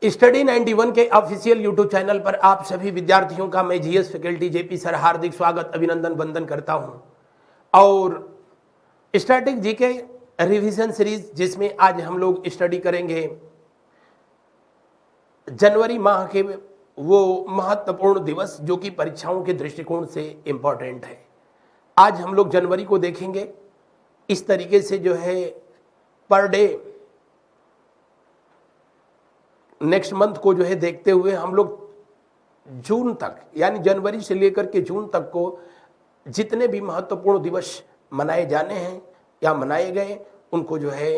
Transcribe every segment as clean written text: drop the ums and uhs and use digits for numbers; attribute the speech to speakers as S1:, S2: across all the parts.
S1: Study 91 के official YouTube channel पर आप सभी विद्यार्थियों का मैं जीएस फैकल्टी जेपी सर हार्दिक स्वागत अभिनंदन वंदन करता हूं। और स्टैटिक जीके रिवीजन सीरीज जिसमें आज हम लोग स्टडी करेंगे जनवरी माह के वो महत्वपूर्ण दिवस जो कि परीक्षाओं के दृष्टिकोण से इम्पोर्टेंट है। आज हम लोग जनवरी को देखेंगे। इस तरीके से जो है पर डे नेक्स्ट मंथ को जो है देखते हुए हम लोग जून तक यानी जनवरी से लेकर के जून तक को जितने भी महत्वपूर्ण दिवस मनाए जाने हैं या मनाए गए उनको जो है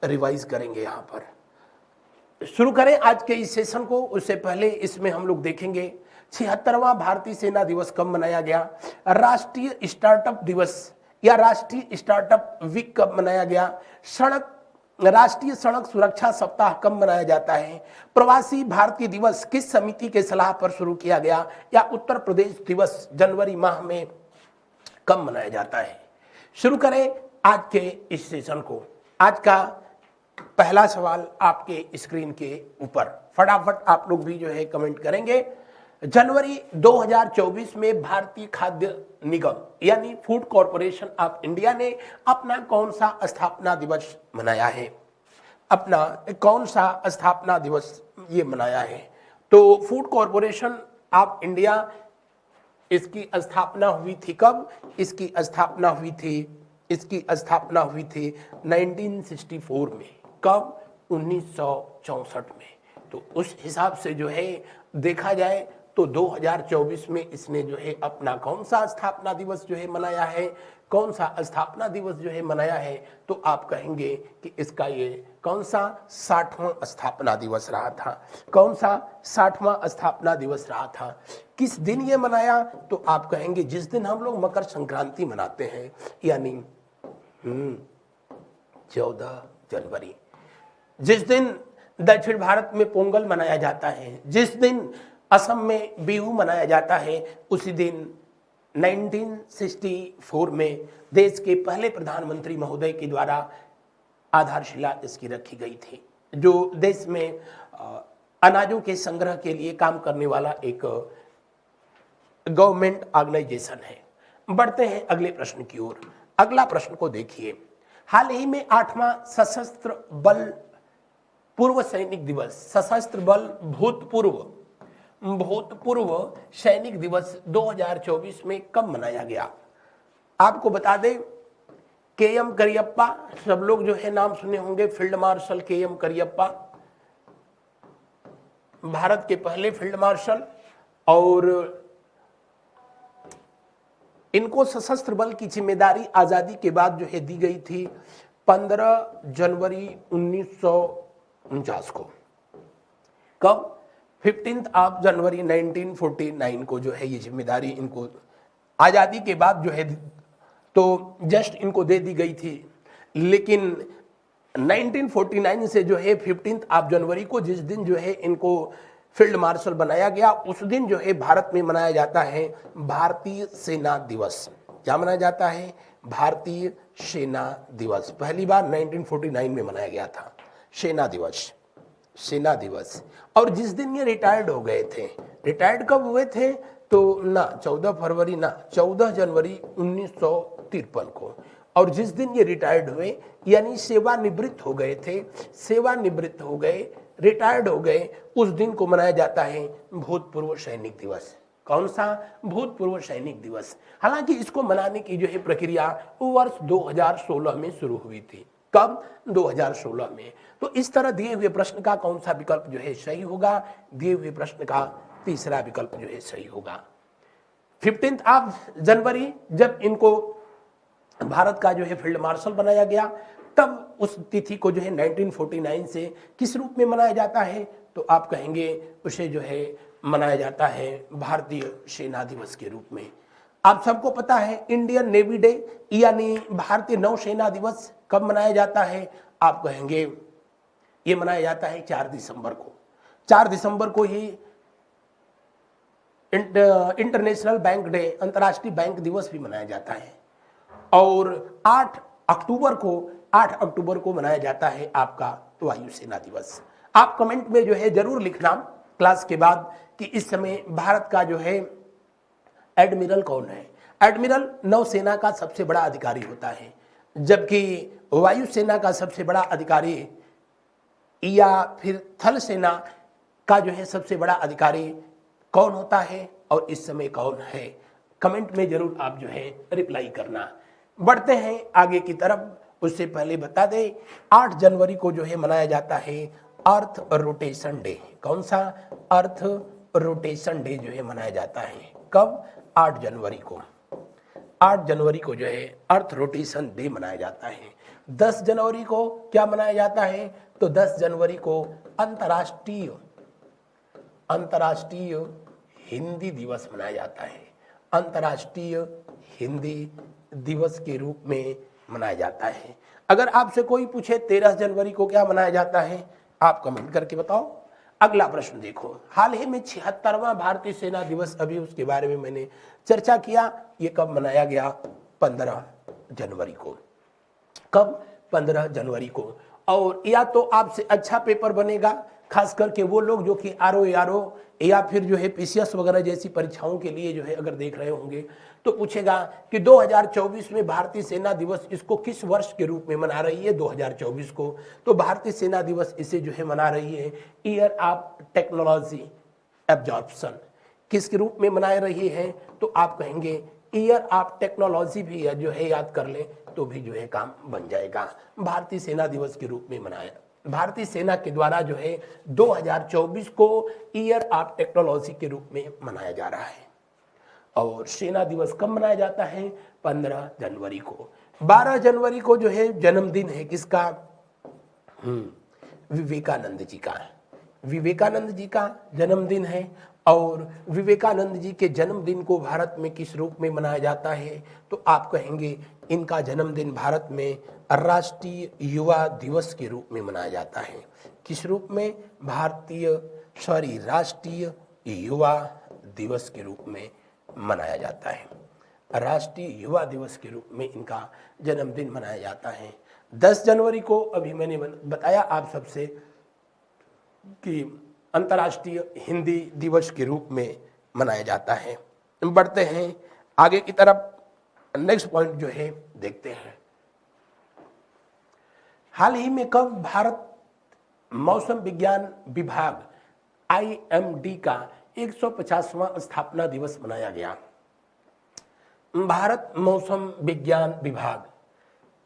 S1: रिवाइज करेंगे। यहाँ पर शुरू करें आज के इस सेशन को। उससे पहले इसमें हम लोग देखेंगे 76वां भारतीय सेना दिवस कब मनाया गया, राष्ट्रीय स्टार्टअप दिवस या राष्ट्रीय स्टार्टअप वीक कब मनाया गया, राष्ट्रीय सड़क सुरक्षा सप्ताह कब मनाया जाता है, प्रवासी भारतीय दिवस किस समिति के सलाह पर शुरू किया गया, या उत्तर प्रदेश दिवस जनवरी माह में कब मनाया जाता है। शुरू करें आज के इस सेशन को। आज का पहला सवाल आपके स्क्रीन के ऊपर, फटाफट आप लोग भी जो है कमेंट करेंगे। जनवरी 2024 में भारतीय खाद्य निगम यानी फूड कॉरपोरेशन ऑफ इंडिया ने अपना कौन सा स्थापना दिवस मनाया है, अपना कौन सा स्थापना दिवस ये मनाया है। तो फूड कॉरपोरेशन ऑफ इंडिया इसकी स्थापना हुई थी कब, इसकी स्थापना हुई थी 1964 में। कब? 1964 में। तो उस हिसाब से जो है देखा जाए तो 2024 में इसने जो है अपना कौन सा स्थापना दिवस जो है मनाया है, कौन सा स्थापना दिवस जो है मनाया है, तो आप कहेंगे कि इसका ये कौन सा 60वां स्थापना दिवस रहा था। कौन सा 60वां स्थापना दिवस रहा था। किस दिन ये मनाया, तो आप कहेंगे जिस दिन हम लोग मकर संक्रांति मनाते हैं यानी 14 जनवरी, जिस दिन दक्षिण भारत में पोंगल मनाया जाता है, जिस दिन असम में बिहू मनाया जाता है, उसी दिन 1964 में देश के पहले प्रधानमंत्री महोदय के द्वारा आधारशिला इसकी रखी गई थी, जो देश में अनाजों के संग्रह के लिए काम करने वाला एक गवर्नमेंट ऑर्गेनाइजेशन है। बढ़ते हैं अगले प्रश्न की ओर। अगला प्रश्न को देखिए। हाल ही में 8वां सशस्त्र बल पूर्व सैनिक दिवस, सशस्त्र बल भूतपूर्व सैनिक दिवस 2024 में कब मनाया गया। आपको बता दें के.एम. करियप्पा, सब लोग जो है नाम सुने होंगे, field marshal KM. Cariappa Bharat के पहले फील्ड मार्शल, और इनको सशस्त्र बल की जिम्मेदारी आजादी के बाद जो है दी गई थी 15 जनवरी 1949 को। कब? 15 जनवरी 1949 को जो है ये जिम्मेदारी इनको आजादी के बाद जो है तो जस्ट इनको दे दी गई थी। लेकिन 1949 से जो है 15 जनवरी को जिस दिन जो है इनको फील्ड मार्शल बनाया गया, उस दिन जो है भारत में मनाया जाता है भारतीय सेना दिवस। क्या मनाया जाता है? भारतीय सेना दिवस। पहली बार 1949 में मनाया गया था सेना दिवस। और जिस दिन ये रिटायर्ड हो गए थे, रिटायर्ड कब हुए थे, तो ना 14 फरवरी ना 14 जनवरी 1953 को। और जिस दिन ये रिटायर्ड हुए यानी सेवानिवृत्त हो गए थे, रिटायर्ड हो गए, उस दिन को मनाया जाता है भूतपूर्व सैनिक दिवस। कौन सा? भूतपूर्व सैनिक दिवस। हालांकि इसको मनाने की जो है प्रक्रिया वर्ष 2016 में शुरू हुई थी। कब? 2016 में। तो इस तरह दिए हुए प्रश्न का कौन सा विकल्प जो है सही होगा? दिए हुए प्रश्न का तीसरा विकल्प जो है सही होगा। 15 जनवरी जब इनको भारत का जो है फील्ड मार्शल बनाया गया, तब उस तिथि को जो है 1949 से किस रूप में मनाया जाता है, तो आप कहेंगे उसे जो है मनाया जाता है भारतीय सेना दिवस के रूप में। आप सबको पता है इंडियन नेवी डे यानी भारतीय नौसेना दिवस कब मनाया जाता है। आप कहेंगे ये मनाया जाता है 4 दिसंबर को। 4 दिसंबर को ही इंटरनेशनल बैंक डे, अंतर्राष्ट्रीय बैंक दिवस भी मनाया जाता है। और 8 अक्टूबर को मनाया जाता है आपका वायुसेना दिवस। आप कमेंट में जो है जरूर लिखना क्लास के बाद कि इस समय भारत का जो है एडमिरल कौन है। एडमिरल नौसेना का सबसे बड़ा अधिकारी होता है, जबकि वायुसेना का सबसे बड़ा अधिकारी या फिर थल सेना का जो है सबसे बड़ा अधिकारी कौन होता है और इस समय कौन है। कमेंट में जरूर आप जो है रिप्लाई करना। बढ़ते हैं आगे की तरफ, उससे पहले बता दें 8 जनवरी को जो है मनाया जाता है अर्थ रोटेशन डे। कौन सा? अर्थ रोटेशन डे जो है मनाया जाता है। कब? 8 जनवरी को। 8 जनवरी को जो है अर्थ रोटेशन डे मनाया जाता है। 10 जनवरी को क्या मनाया जाता है? तो 10 जनवरी को अंतर्राष्ट्रीय हिंदी दिवस मनाया जाता है। अंतर्राष्ट्रीय हिंदी दिवस के रूप में मनाया जाता है। अगर आपसे कोई पूछे 13 जनवरी को क्या मनाया जाता है, आप कमेंट करके बताओ। अगला प्रश्न देखो, हाल ही में 76वां भारतीय सेना दिवस, अभी उसके बारे में मैंने चर्चा किया। ये कब मनाया गया? 15 जनवरी को। कब? 15 जनवरी को। और या तो आपसे अच्छा पेपर बनेगा, खास करके वो लोग जो कि आरओ या फिर जो है पीसीएस वगैरह जैसी परीक्षाओं के लिए जो है अगर देख रहे होंगे तो पूछेगा कि 2024 में भारतीय सेना दिवस इसको किस वर्ष के रूप में मना रही है? 2024 को। तो भारतीय सेना दिवस इसे जो है मना रही है ईयर ऑफ टेक्नोलॉजी एब्जॉर्प्शन। किसके रूप में मना रही है? तो आप कहेंगे ईयर ऑफ टेक्नोलॉजी भी जो है याद कर ले तो भी जो है काम बन जाएगा। भारतीय सेना दिवस के रूप में मनाया, भारतीय सेना के द्वारा जो है 2024 को ईयर ऑफ टेक्नोलॉजी के रूप में मनाया जा रहा है। और सेना दिवस कब मनाया जाता है? 15 जनवरी को। 12 जनवरी को जो है जन्मदिन है किसका? विवेकानंद जी का। विवेकानंद जी का जन्मदिन है। और विवेकानंद जी के जन्मदिन को भारत में किस रूप में मनाया जाता है? तो आप कहेंगे इनका जन्मदिन भारत में राष्ट्रीय युवा दिवस के रूप में मनाया जाता है। किस रूप में? राष्ट्रीय युवा दिवस के रूप में मनाया जाता है। राष्ट्रीय युवा दिवस के रूप में इनका जन्मदिन मनाया जाता है। 10 जनवरी को अभी मैंने बताया आप सबसे कि अंतर्राष्ट्रीय हिंदी दिवस के रूप में मनाया जाता है। बढ़ते हैं आगे की तरफ, नेक्स्ट पॉइंट जो है देखते हैं। हाल ही में कब भारत मौसम विज्ञान विभाग IMD का 150वां स्थापना दिवस मनाया गया? भारत मौसम विज्ञान विभाग,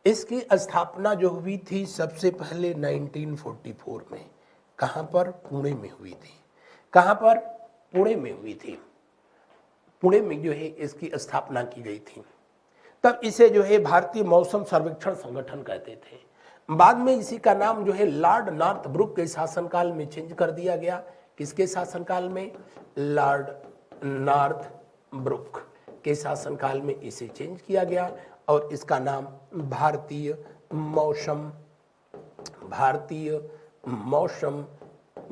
S1: इसकी स्थापना जो हुई थी सबसे पहले 1944 में। कहां पर? पुणे में हुई थी। कहां पर? पुणे में हुई थी। पुणे में जो है इसकी स्थापना की गई थी। तब इसे जो है भारतीय मौसम सर्वेक्षण संगठन कहते थे। बाद में इसी का नाम जो है लॉर्ड नॉर्थब्रुक के शासनकाल में चेंज कर दिया गया। किसके शासनकाल में? लॉर्ड नॉर्थब्रुक के शासनकाल में इसे चेंज किया गया और इसका नाम भारतीय मौसम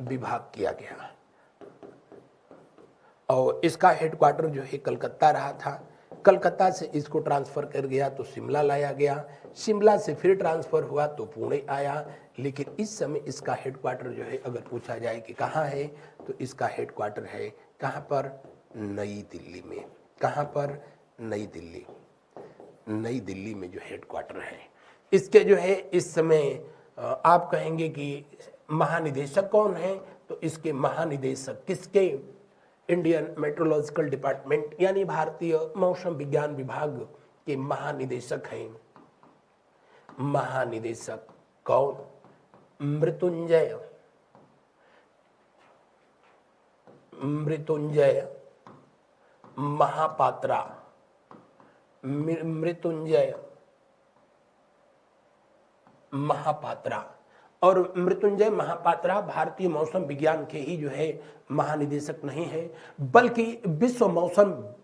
S1: विभाग किया गया। और इसका हेडक्वार्टर जो है कलकत्ता रहा था। कलकत्ता से इसको ट्रांसफर कर गया तो शिमला लाया गया। शिमला से फिर ट्रांसफर हुआ तो पुणे आया। लेकिन इस समय इसका हेडक्वार्टर जो है अगर पूछा जाए कि कहाँ है तो इसका हेडक्वार्टर है कहाँ पर? नई दिल्ली में। कहाँ पर? नई दिल्ली। नई दिल्ली में जो हेडक्वार्टर है इसके जो है इस समय आप कहेंगे कि महानिदेशक कौन है? तो इसके महानिदेशक किसके? इंडियन मेट्रोलॉजिकल डिपार्टमेंट यानी भारतीय मौसम विज्ञान विभाग के महानिदेशक हैं। महानिदेशक कौन? मृत्युंजय महापात्रा। मृत्युंजय महापात्रा। और मृत्युंजय महापात्रा भारतीय मौसम विज्ञान के ही जो है महानिदेशक नहीं है, बल्कि विश्व मौसम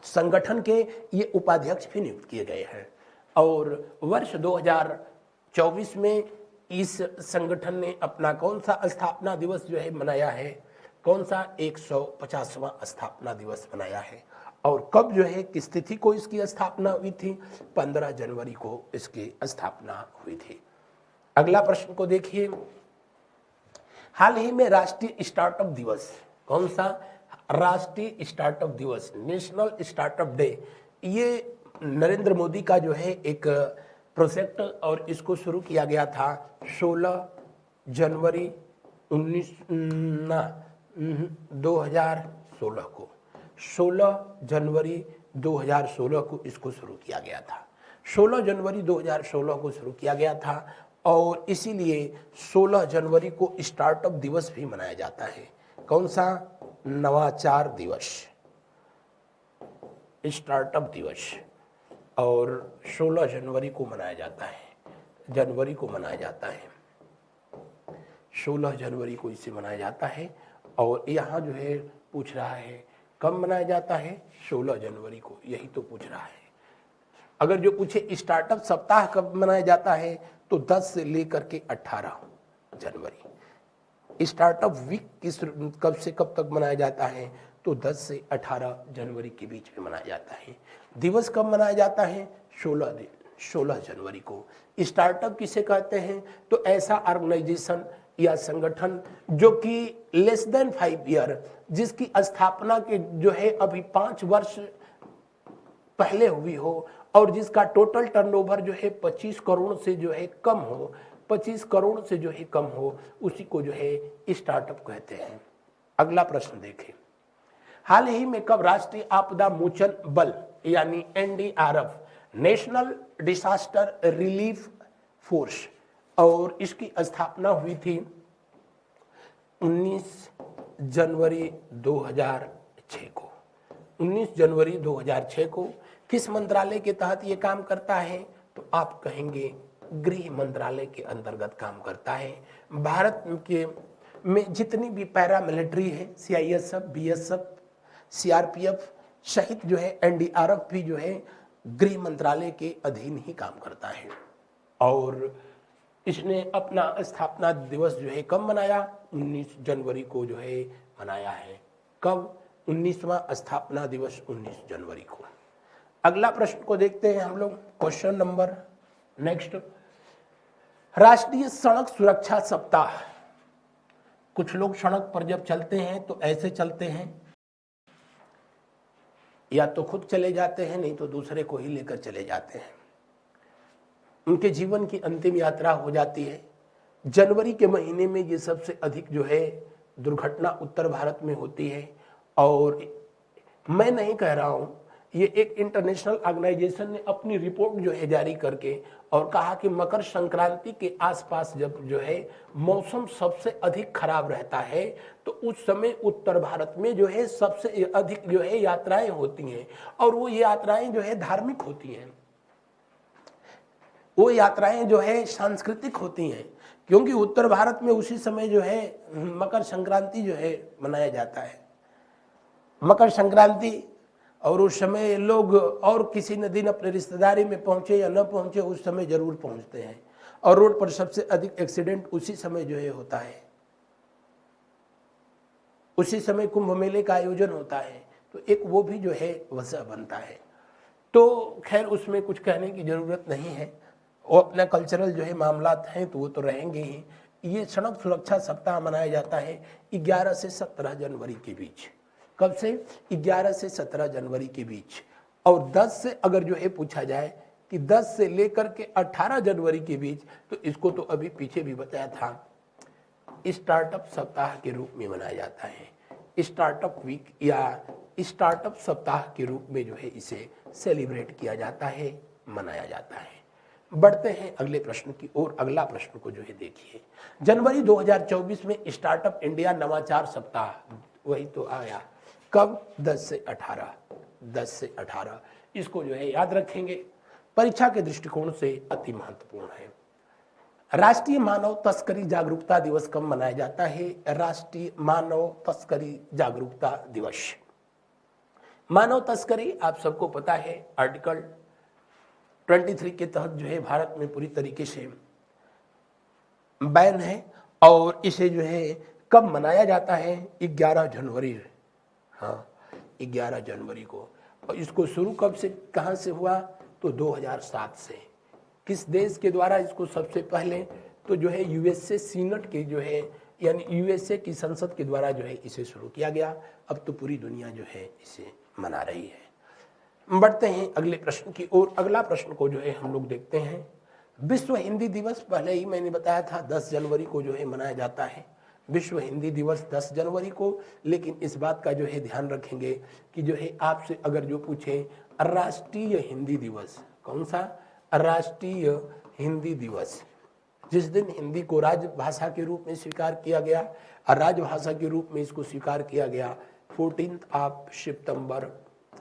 S1: संगठन के ये उपाध्यक्ष भी नियुक्त किए गए हैं। और वर्ष 2024 में इस संगठन ने अपना कौन सा स्थापना दिवस जो है मनाया है? कौन सा? 150वां स्थापना दिवस मनाया है। और कब जो है किस तिथि को इसकी स्थापना हुई थी? 15 जनवरी को इसकी स्थापना हुई थी। अगला प्रश्न को देखिए, हाल ही में राष्ट्रीय स्टार्टअप दिवस, कौन सा? राष्ट्रीय स्टार्टअप दिवस, नेशनल स्टार्टअप डे, ये नरेंद्र मोदी का जो है एक प्रोजेक्ट और इसको शुरू किया गया था 16 जनवरी 2016 को। 16 जनवरी 2016 को इसको शुरू किया गया था। 16 जनवरी 2016 को शुरू किया गया था और इसीलिए 16 जनवरी को स्टार्टअप दिवस भी मनाया जाता है। कौन सा? नवाचार दिवस, स्टार्टअप दिवस, और 16 जनवरी को मनाया जाता है। 16 जनवरी को इसे मनाया जाता है और यहाँ जो है पूछ रहा है कब मनाया जाता है? 16 जनवरी को, यही तो पूछ रहा है। अगर जो पूछे स्टार्टअप सप्ताह कब मनाया जाता है तो 10 से लेकर के 18 जनवरी। स्टार्टअप वीक कब से कब तक मनाया जाता है तो 10 से 18 जनवरी के बीच में मनाया जाता है। दिवस कब मनाया जाता है? 16 जनवरी को। स्टार्टअप किसे कहते हैं? तो ऐसा ऑर्गेनाइजेशन या संगठन जो कि लेस देन 5 ईयर, जिसकी स्थापना के जो है अभी 5 वर्ष पहले हुई हो और जिसका टोटल टर्नओवर जो है 25 करोड़ से जो है कम हो, 25 करोड़ से जो है कम हो, उसी को जो है स्टार्टअप कहते हैं। अगला प्रश्न देखें। हाल ही में कब राष्ट्रीय आपदा मोचन बल यानी NDRF, national disaster relief force, और इसकी स्थापना हुई थी 19 जनवरी 2006 को। 19 जनवरी 2006 को। किस मंत्रालय के तहत ये काम करता है? तो आप कहेंगे गृह मंत्रालय के अंतर्गत काम करता है। भारत के में जितनी भी पैरामिलिट्री है, CISF, BSF, CRPF सहित जो है NDRF भी जो है गृह मंत्रालय के अधीन ही काम करता है। और इसने अपना स्थापना दिवस जो है कब मनाया? 19 जनवरी को जो है मनाया है। कब? 19वां स्थापना दिवस 19 जनवरी को। अगला प्रश्न को देखते हैं हम लोग। क्वेश्चन नंबर नेक्स्ट, राष्ट्रीय सड़क सुरक्षा सप्ताह। कुछ लोग सड़क पर जब चलते हैं तो ऐसे चलते हैं, या तो खुद चले जाते हैं, नहीं तो दूसरे को ही लेकर चले जाते हैं। उनके जीवन की अंतिम यात्रा हो जाती है। जनवरी के महीने में ये सबसे अधिक जो है दुर्घटना उत्तर भारत में होती है। और मैं नहीं कह रहा हूँ, ये एक इंटरनेशनल ऑर्गेनाइजेशन ने अपनी रिपोर्ट जो है जारी करके और कहा कि मकर संक्रांति के आसपास जब जो है मौसम सबसे अधिक खराब रहता है तो उस समय उत्तर भारत में जो है सबसे अधिक जो है यात्राएं होती हैं। और वो यात्राएं जो है धार्मिक होती हैं, वो यात्राएं जो है सांस्कृतिक होती हैं, क्योंकि उत्तर भारत में उसी समय जो है मकर संक्रांति जो है मनाया जाता है। मकर संक्रांति, और उस समय लोग और किसी न दिन अपने रिश्तेदारी में पहुंचे या न पहुंचे, उस समय जरूर पहुंचते हैं। और रोड पर सबसे अधिक एक्सीडेंट उसी समय जो है होता है। उसी समय कुंभ मेले का आयोजन होता है, तो एक वो भी जो है वजह बनता है। तो खैर उसमें कुछ कहने की जरूरत नहीं है, वो अपना कल्चरल जो है मामलात हैं तो वो तो रहेंगे ही। ये सड़क सुरक्षा सप्ताह मनाया जाता है 11 से 17 जनवरी के बीच। कब से? 11 से 17 जनवरी के बीच। और 10 से अगर जो है पूछा जाए कि 10 से लेकर के 18 जनवरी के बीच, तो इसको तो अभी पीछे भी बताया था, स्टार्टअप सप्ताह के रूप में मनाया जाता है। स्टार्टअप वीक या स्टार्टअप सप्ताह के रूप में जो है इसे सेलिब्रेट किया जाता है, मनाया जाता है। बढ़ते हैं अगले प्रश्न की ओर। अगला प्रश्न को जो है देखिए, जनवरी 2024 में स्टार्टअप इंडिया नवाचार सप्ताह, वही तो आया कब? 10 से 18। 10 से 18 इसको जो है याद रखेंगे, परीक्षा के दृष्टिकोण से अति महत्वपूर्ण है। राष्ट्रीय मानव तस्करी जागरूकता दिवस कब मनाया जाता है? राष्ट्रीय मानव तस्करी जागरूकता दिवस। मानव तस्करी आप सबको पता है आर्टिकल 23 के तहत जो है भारत में पूरी तरीके से बैन है। और इसे जो है कब मनाया जाता है? 11 जनवरी। हाँ, 11 जनवरी को। और इसको शुरू कब से, कहाँ से हुआ? तो 2007 से। किस देश के द्वारा इसको सबसे पहले? तो जो है USA सीनेट के जो है यानी यूएसए की संसद के द्वारा जो है इसे शुरू किया गया। अब तो पूरी दुनिया जो है इसे मना रही है। बढ़ते हैं अगले प्रश्न की ओर। अगला प्रश्न को जो है हम लोग देखते हैं। विश्व हिंदी दिवस पहले ही मैंने बताया था 10 जनवरी को जो है मनाया जाता है। विश्व हिंदी दिवस 10 जनवरी को, लेकिन इस बात का जो है ध्यान रखेंगे कि जो है आपसे अगर जो पूछे राष्ट्रीय हिंदी दिवस, कौन सा? राष्ट्रीय हिंदी दिवस, जिस दिन हिंदी को राजभाषा के रूप में स्वीकार किया गया और राजभाषा के रूप में इसको स्वीकार किया गया 14 सितंबर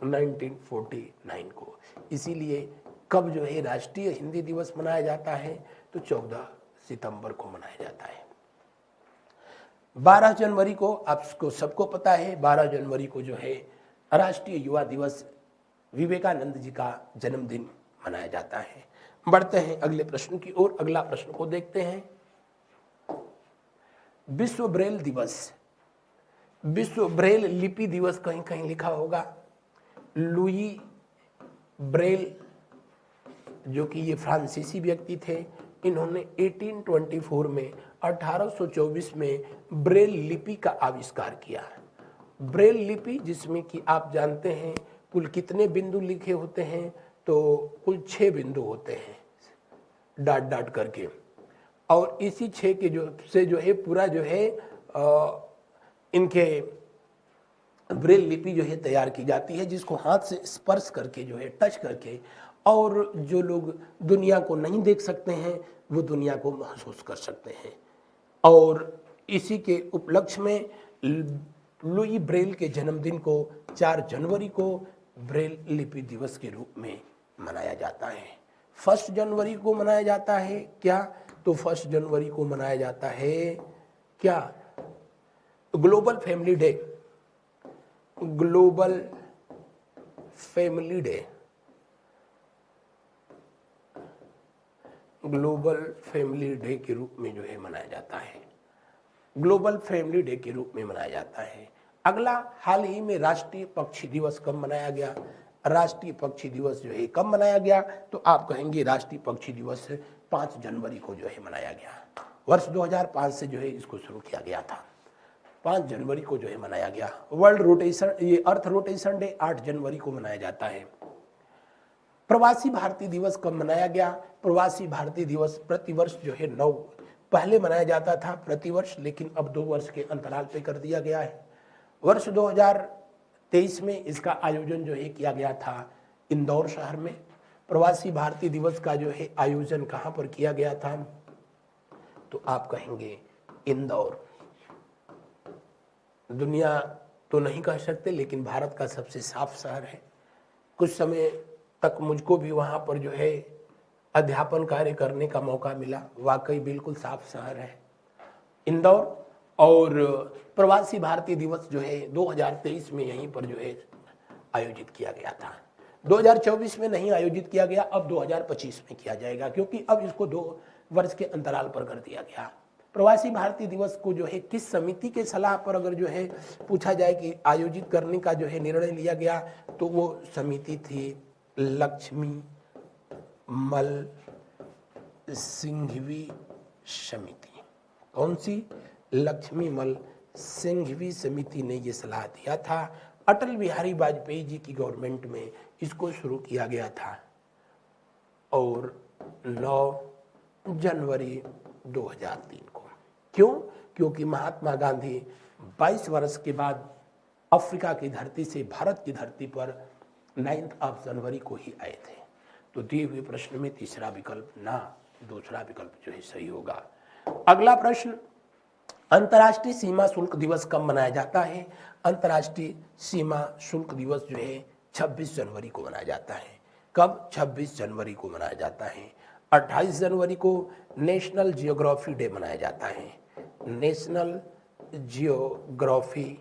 S1: 1949 को। इसीलिए कब जो है राष्ट्रीय हिंदी दिवस मनाया जाता है? तो 14 सितंबर को मनाया जाता है। 12 जनवरी को आपको सबको पता है, 12 जनवरी को जो है राष्ट्रीय युवा दिवस, विवेकानंद जी का जन्मदिन मनाया जाता है। बढ़ते हैं अगले प्रश्न की ओर। अगला प्रश्न को देखते हैं। विश्व ब्रेल दिवस, विश्व ब्रेल लिपि दिवस कहीं कहीं लिखा होगा। लुई ब्रेल जो कि ये फ्रांसीसी व्यक्ति थे, इन्होंने 1824 में 1824 में ब्रेल लिपि का आविष्कार किया। ब्रेल लिपि जिसमें कि आप जानते हैं कुल कितने बिंदु लिखे होते हैं? तो कुल 6 बिंदु होते हैं डाट डाट करके, और इसी 6 के जो है पूरा जो है इनके ब्रेल लिपि जो है तैयार की जाती है, जिसको हाथ से स्पर्श करके जो है टच करके, और जो लोग दुनिया को नहीं देख सकते हैं वो दुनिया को महसूस कर सकते हैं। और इसी के उपलक्ष्य में लुई ब्रेल के जन्मदिन को 4 जनवरी को ब्रेल लिपि दिवस के रूप में मनाया जाता है। 1 जनवरी को मनाया जाता है क्या? तो 1 जनवरी को मनाया जाता है क्या? Global family day, global family day, global family day के रूप में जो है मनाया जाता है। ग्लोबल फैमिली डे के रूप में मनाया जाता है। अगला, हाल ही में राष्ट्रीय पक्षी दिवस कब मनाया गया? राष्ट्रीय पक्षी दिवस जो है कब मनाया गया? तो आप कहेंगे राष्ट्रीय पक्षी दिवस 5 जनवरी को जो है मनाया गया। वर्ष 2005 से जो है इसको शुरू किया गया था। 5 जनवरी को जो है मनाया गया। वर्ल्ड रोटेशन, ये अर्थ रोटेशन डे 8 जनवरी को मनाया जाता है। प्रवासी भारतीय दिवस कब मनाया गया? प्रवासी भारतीय दिवस प्रतिवर्ष जो है 9, पहले मनाया जाता था प्रतिवर्ष, लेकिन अब 2 वर्ष के अंतराल पे कर दिया गया है। वर्ष 2023 में इसका आयोजन जो है किया गया था इंदौर शहर में। प्रवासी भारतीय दिवस का जो है आयोजन कहाँ पर किया गया था? तो आप कहेंगे इंदौर। दुनिया तो नहीं कह सकते, लेकिन भारत का सबसे साफ शहर है। कुछ समय तक मुझको भी वहाँ पर जो है अध्यापन कार्य करने का मौका मिला। वाकई बिल्कुल साफ शहर है इंदौर। और प्रवासी भारतीय दिवस जो है 2023 में यहीं पर जो है आयोजित किया गया था। 2024 में नहीं आयोजित किया गया, अब 2025 में किया जाएगा, क्योंकि अब इसको 2 वर्ष के अंतराल पर कर दिया गया। प्रवासी भारतीय दिवस को जो है किस समिति के सलाह पर अगर जो है पूछा जाए कि आयोजित करने का जो है निर्णय लिया गया, तो वो समिति थी लक्ष्मी मल सिंघवी समिति। कौन सी? लक्ष्मी मल सिंघवी समिति ने ये सलाह दिया था। अटल बिहारी वाजपेयी जी की गवर्नमेंट में इसको शुरू किया गया था, और 9 जनवरी 2003 को। क्यों? क्योंकि महात्मा गांधी 22 वर्ष के बाद अफ्रीका की धरती से भारत की धरती पर 9 जनवरी को ही आए थे। तो दिए हुए प्रश्न में तीसरा विकल्प ना, दूसरा विकल्प जो है सही होगा। अगला प्रश्न, अंतर्राष्ट्रीय सीमा शुल्क दिवस कब मनाया जाता है? अंतर्राष्ट्रीय सीमा शुल्क दिवस जो है 26 जनवरी को मनाया जाता है। कब? 26 जनवरी को मनाया जाता है। 28 जनवरी को नेशनल जियोग्राफी डे मनाया जाता है। नेशनल जियोग्राफी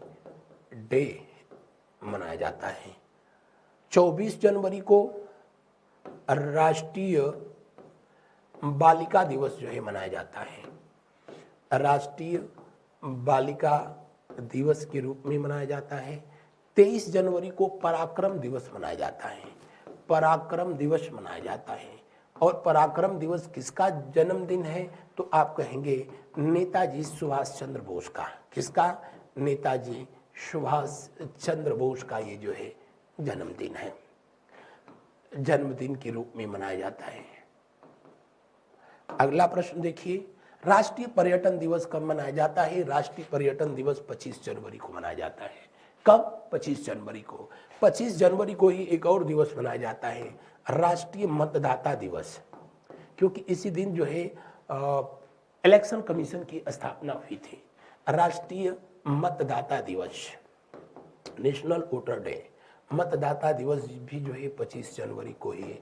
S1: डे मनाया जाता है। 24 जनवरी को राष्ट्रीय बालिका दिवस जो है मनाया जाता है। राष्ट्रीय बालिका दिवस के रूप में मनाया जाता है। 23 जनवरी को पराक्रम दिवस मनाया जाता है। पराक्रम दिवस मनाया जाता है। और पराक्रम दिवस किसका जन्मदिन है? तो आप कहेंगे नेताजी सुभाष चंद्र बोस का। किसका? नेताजी सुभाष चंद्र बोस का ये जो है जन्मदिन है, जन्मदिन के रूप में मनाया जाता है। अगला प्रश्न देखिए, राष्ट्रीय पर्यटन दिवस कब मनाया जाता है? राष्ट्रीय पर्यटन दिवस 25 जनवरी को मनाया जाता है। कब? 25 जनवरी को। 25 जनवरी को ही एक और दिवस मनाया जाता है, राष्ट्रीय मतदाता दिवस, क्योंकि इसी दिन जो है इलेक्शन कमीशन की स्थापना हुई थी। राष्ट्रीय मतदाता दिवस, नेशनल वोटर डे, मतदाता दिवस भी जो है 25 जनवरी को ही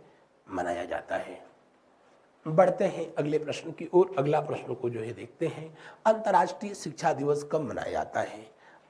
S1: मनाया जाता है। बढ़ते हैं अगले प्रश्न की ओर। अगला प्रश्न को जो है देखते हैं, अंतर्राष्ट्रीय शिक्षा दिवस कब मनाया जाता है?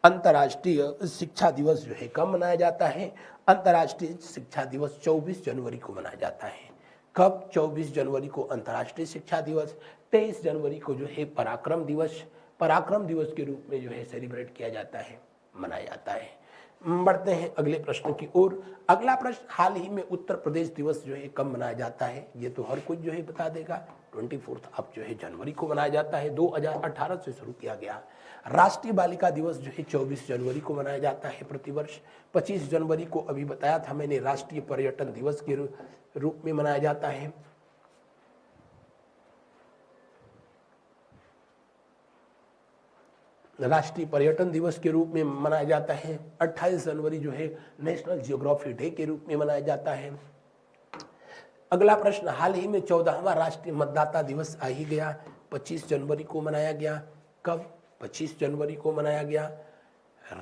S1: अंतर्राष्ट्रीय शिक्षा दिवस जो है कब मनाया जाता है? अंतर्राष्ट्रीय शिक्षा दिवस 24 जनवरी को मनाया जाता है। कब? 24 जनवरी को अंतर्राष्ट्रीय शिक्षा दिवस। 23 जनवरी को जो है पराक्रम दिवस, पराक्रम दिवस के रूप में जो है सेलिब्रेट किया जाता है, मनाया जाता है। बढ़ते हैं अगले प्रश्न की ओर। अगला प्रश्न, हाल ही में उत्तर प्रदेश दिवस जो है कब मनाया जाता है? ये तो हर कोई जो है बता देगा, 24 अब जो है जनवरी को मनाया जाता है, 2018 से शुरू किया गया। राष्ट्रीय बालिका दिवस जो है 24 जनवरी को मनाया जाता है प्रतिवर्ष। 25 जनवरी को अभी बताया था मैंने राष्ट्रीय पर्यटन दिवस के रूप में मनाया जाता है। राष्ट्रीय पर्यटन दिवस के रूप में मनाया जाता है। 28 जनवरी जो है नेशनल जियोग्राफी डे के रूप में मनाया जाता है। अगला प्रश्न, हाल ही में 14वां राष्ट्रीय मतदाता दिवस आ ही गया, 25 जनवरी को मनाया गया। कब? 25 जनवरी को मनाया गया।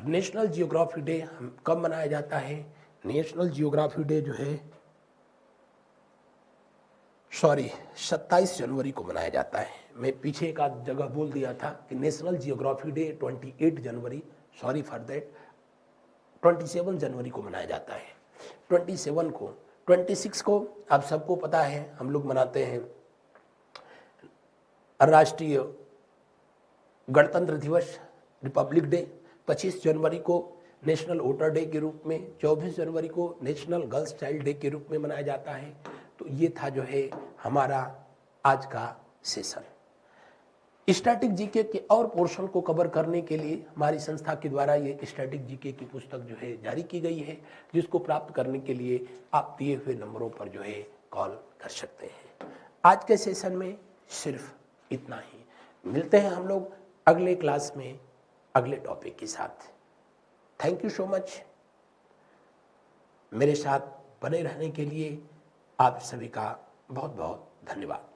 S1: नेशनल जियोग्राफी डे कब मनाया जाता है? नेशनल जियोग्राफी डे जो है 27 जनवरी को मनाया जाता है। मैं पीछे एक आध जगह बोल दिया था कि national geography day 28 January, sorry for that, 27 जनवरी को मनाया जाता है। 27 को, 26 को आप सबको पता है हम लोग मनाते हैं राष्ट्रीय गणतंत्र दिवस, रिपब्लिक डे। 25 जनवरी को नेशनल वोटर डे के रूप में, 24 जनवरी को नेशनल गर्ल्स चाइल्ड डे के रूप में मनाया जाता है। तो ये था जो है हमारा आज का सेशन। स्टैटिक जीके के और पोर्शन को कवर करने के लिए हमारी संस्था के द्वारा ये स्टैटिक जीके की पुस्तक जो है जारी की गई है, जिसको प्राप्त करने के लिए आप दिए हुए नंबरों पर जो है कॉल कर सकते हैं। आज के सेशन में सिर्फ इतना ही। मिलते हैं हम लोग अगले क्लास में अगले टॉपिक के साथ। Thank you so much. मेरे साथ बने रहने के लिए आप सभी का बहुत बहुत धन्यवाद।